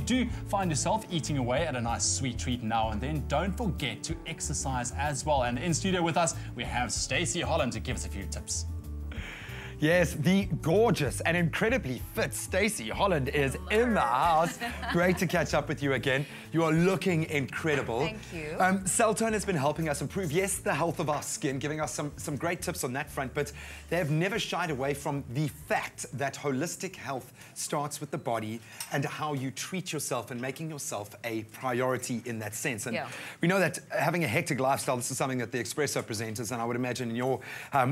do find yourself eating away at a nice sweet treat now and then, don't forget to exercise as well. And in studio with us, we have Stacey Holland to give us a few tips. Yes, the gorgeous and incredibly fit Stacey Holland is in the house. Great to catch up with you again. You are looking incredible. Thank you. Celltone has been helping us improve, yes, the health of our skin, giving us some great tips on that front, but they have never shied away from the fact that holistic health starts with the body and how you treat yourself and making yourself a priority in that sense. And we know that having a hectic lifestyle, this is something that the Espresso presenters, and I would imagine in your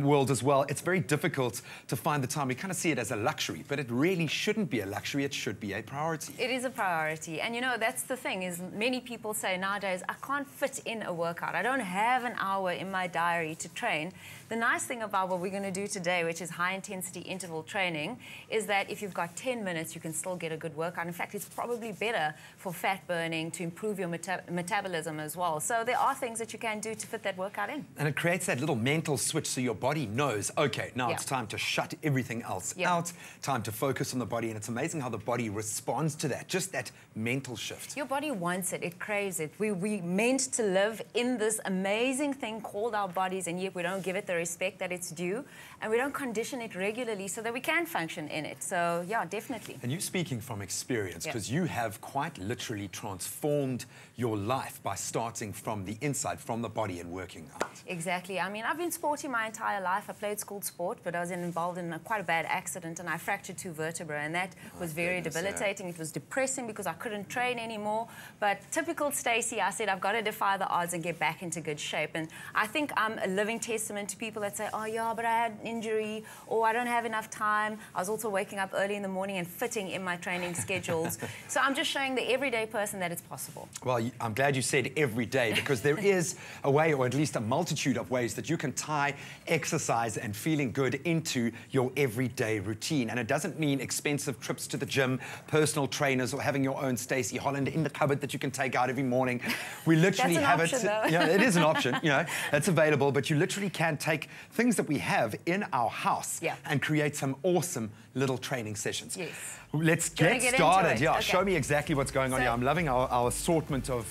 world as well, it's very difficult to find the time. We kind of see it as a luxury, but it really shouldn't be a luxury. It should be a priority. It is a priority. And you know, that's the thing, is many people say nowadays, I can't fit in a workout. I don't have an hour in my diary to train. The nice thing about what we're going to do today, which is high-intensity interval training, is that if you've got 10 minutes, you can still get a good workout. In fact, it's probably better for fat burning, to improve your metabolism as well. So there are things that you can do to fit that workout in. And it creates that little mental switch so your body knows, okay, now it's time to shut everything else out, time to focus on the body, and it's amazing how the body responds to that, just that mental shift. Your body wants it, it craves it. We meant to live in this amazing thing called our bodies, and yet we don't give it the respect that it's due, and we don't condition it regularly so that we can function in it. So yeah, definitely. And you're speaking from experience, because you have quite literally transformed your life by starting from the inside, from the body, and working out. Exactly. I mean, I've been sporty my entire life. I played school sport, but I was involved in quite a bad accident, and I fractured 2 vertebrae, and that was very debilitating. It was depressing because I couldn't train anymore. But typical Stacey, I said, I've got to defy the odds and get back into good shape. And I think I'm a living testament to people that say, oh yeah, but I had an injury, or I don't have enough time. I was also waking up early in the morning and fitting in my training schedules. So I'm just showing the everyday person that it's possible. Well, I'm glad you said every day, because there is a way, or at least a multitude of ways, that you can tie exercise and feeling good into your everyday routine. And it doesn't mean expensive trips to the gym, personal trainers, or having your own Stacey Holland in the cupboard that you can take out every morning. We literally have it. Yeah, it is an option, you know, it's available, but you literally can take things that we have in our house and create some awesome little training sessions. Yes. Let's get started. Yeah, show me exactly what's going on here. I'm loving our assortment of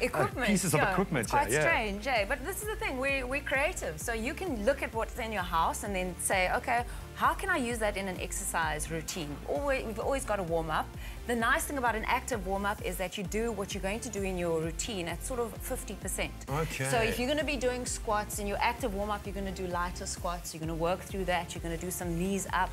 equipment, pieces of equipment. It's quite strange, but this is the thing, we're creative. So you can look at what's in your house and then say, okay, how can I use that in an exercise routine? We've always got to warm up. The nice thing about an active warm-up is that you do what you're going to do in your routine at sort of 50%. Okay. So if you're going to be doing squats in your active warm-up, you're going to do lighter squats, you're going to work through that, you're going to do some knees up,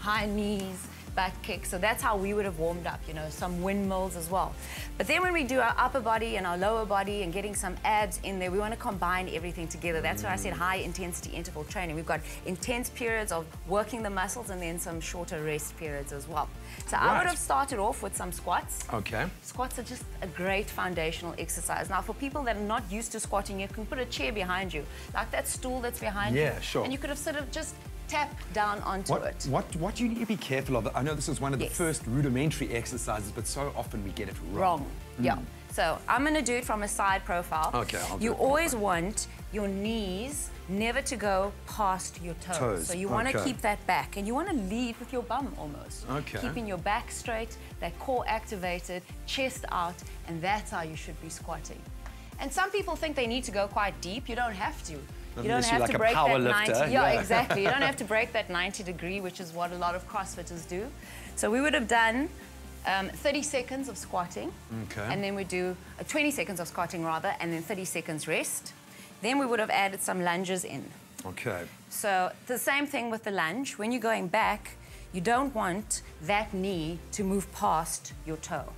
high knees, butt kicks. So that's how we would have warmed up, you know, some windmills as well. But then when we do our upper body and our lower body and getting some abs in there, we want to combine everything together. That's why I said high intensity interval training. We've got intense periods of working the muscles and then some shorter rest periods as well. So I would have started off with some squats. Okay. Squats are just a great foundational exercise. Now for people that are not used to squatting, you can put a chair behind you, like that stool that's behind you. Yeah, sure. And you could have sort of just tap down onto it. What do you need to be careful of? I know this is one of the first rudimentary exercises, but so often we get it wrong. Yeah. So I'm going to do it from a side profile. Okay. You always want your knees never to go past your toes. So you want to keep that back, and you want to lead with your bum almost. Okay. Keeping your back straight, that core activated, chest out, and that's how you should be squatting. And some people think they need to go quite deep. You don't have to. You don't have to break that 90. Yeah, exactly. You don't have to break that 90 degree, which is what a lot of CrossFitters do. So we would have done 30 seconds of squatting. Okay. And then we do 20 seconds of squatting rather, and then 30 seconds rest. Then we would have added some lunges in. Okay. So the same thing with the lunge. When you're going back, you don't want that knee to move past your toe.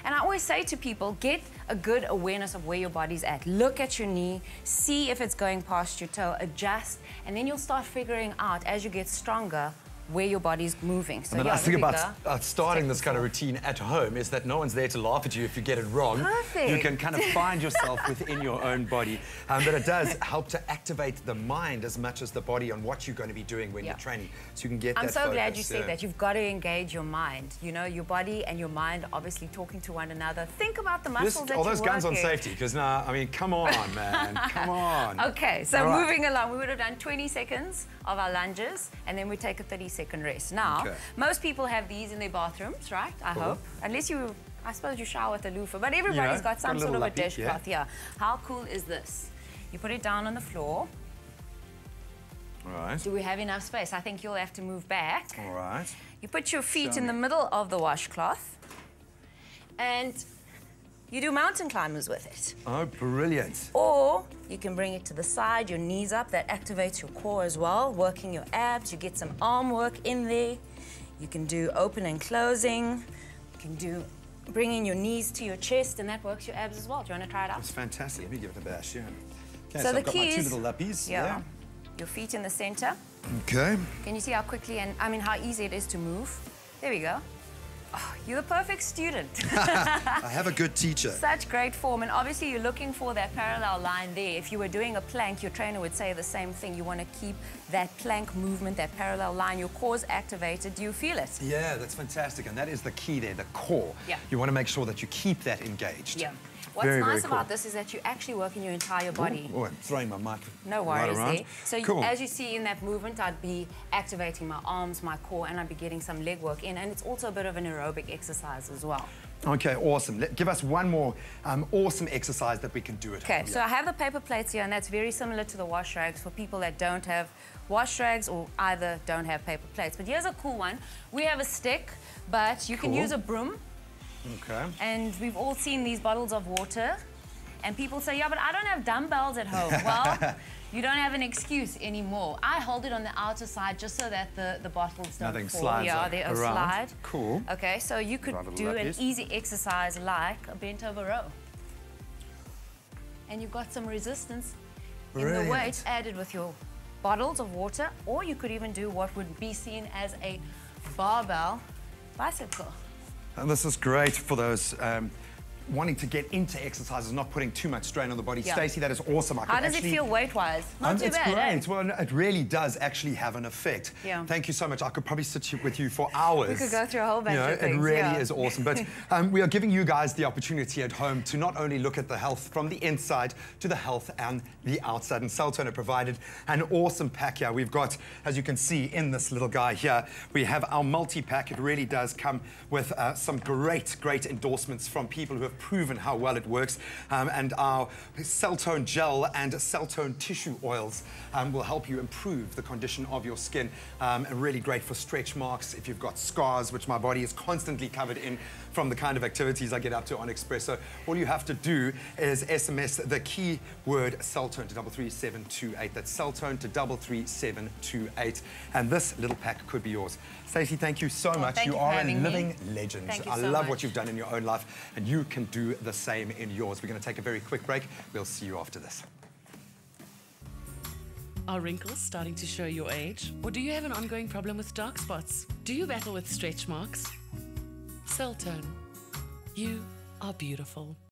And I always say to people, get a good awareness of where your body's at. Look at your knee, see if it's going past your toe, adjust, and then you'll start figuring out as you get stronger where your body's moving. So and the nice thing about starting this kind of routine at home is that no one's there to laugh at you if you get it wrong. Perfect. You can kind of find yourself within your own body. But it does help to activate the mind as much as the body on what you're going to be doing when you're training. So you can get I'm that so focus. glad you said that. You've got to engage your mind. You know, your body and your mind obviously talking to one another. Think about the muscles that you're all those guns working. On safety, because now, I mean, come on, man. Come on. Okay, so moving along, we would have done 20 seconds of our lunges, and then we take a 30-second rest. Now, most people have these in their bathrooms, right? I hope. Unless you I suppose you shower with a loofah, but everybody's got some sort of a dishcloth. Yeah. How cool is this? You put it down on the floor. All right. Do we have enough space? I think you'll have to move back. All right. You put your feet in the middle of the washcloth, and you do mountain climbers with it. Oh, brilliant. Or you can bring it to the side, your knees up. That activates your core as well, working your abs. You get some arm work in there. You can do open and closing. You can do bringing your knees to your chest, and that works your abs as well. Do you want to try it out? That's fantastic. Let me give it a bash, yeah. Okay, so the I've got key my two is, little lappies. yeah. Your feet in the center. Okay. Can you see how quickly and, I mean, how easy it is to move? There we go. Oh, you're the perfect student. I have a good teacher. Such great form, and obviously you're looking for that parallel line there. If you were doing a plank, your trainer would say the same thing. You want to keep that plank movement, that parallel line. Your core's activated. Do you feel it? Yeah, that's fantastic, and that is the key there, the core. Yeah. You want to make sure that you keep that engaged. Yeah. What's nice about this is that you actually work in your entire body. Oh, I'm throwing my mic. No worries right there. So cool. as you see in that movement, I'd be activating my arms, my core, and I'd be getting some leg work in. And it's also a bit of an aerobic exercise as well. Okay, awesome. Give us one more awesome exercise that we can do at home. Okay, so I have the paper plates here, and that's very similar to the wash rags for people that don't have wash rags or either don't have paper plates. But here's a cool one. We have a stick, but you can use a broom. Okay. And we've all seen these bottles of water, and people say, yeah, but I don't have dumbbells at home. Well, you don't have an excuse anymore. I hold it on the outer side just so that the bottles don't Nothing fall. slides Yeah, around. they slide. Cool. Okay, so you could do an easy exercise like a bent over row. And you've got some resistance in the weight added with your bottles of water, or you could even do what would be seen as a barbell bicycle. And this is great for those wanting to get into exercises, not putting too much strain on the body. Yeah. Stacey, that is awesome. How does it feel weight-wise? Not too bad, It's great. Well, it really does actually have an effect. Yeah. Thank you so much. I could probably sit with you for hours. We could go through a whole bunch of things. It really is awesome. But we are giving you guys the opportunity at home to not only look at the health from the inside to the health and the outside. And Celltone have provided an awesome pack here. We've got, as you can see in this little guy here, we have our multi-pack. It really does come with some great endorsements from people who have proven how well it works, and our Celltone gel and Celltone tissue oils will help you improve the condition of your skin, and really great for stretch marks if you've got scars, which my body is constantly covered in from the kind of activities I get up to on Express. So all you have to do is SMS the keyword Celltone to 33728. That's Celltone to 33728, and this little pack could be yours. Stacey, thank you so much. You are a living legend. I love what you've done in your own life, and you can do the same in yours. We're going to take a very quick break. We'll see you after this. Are wrinkles starting to show your age? Or do you have an ongoing problem with dark spots? Do you battle with stretch marks? Celltone. You are beautiful.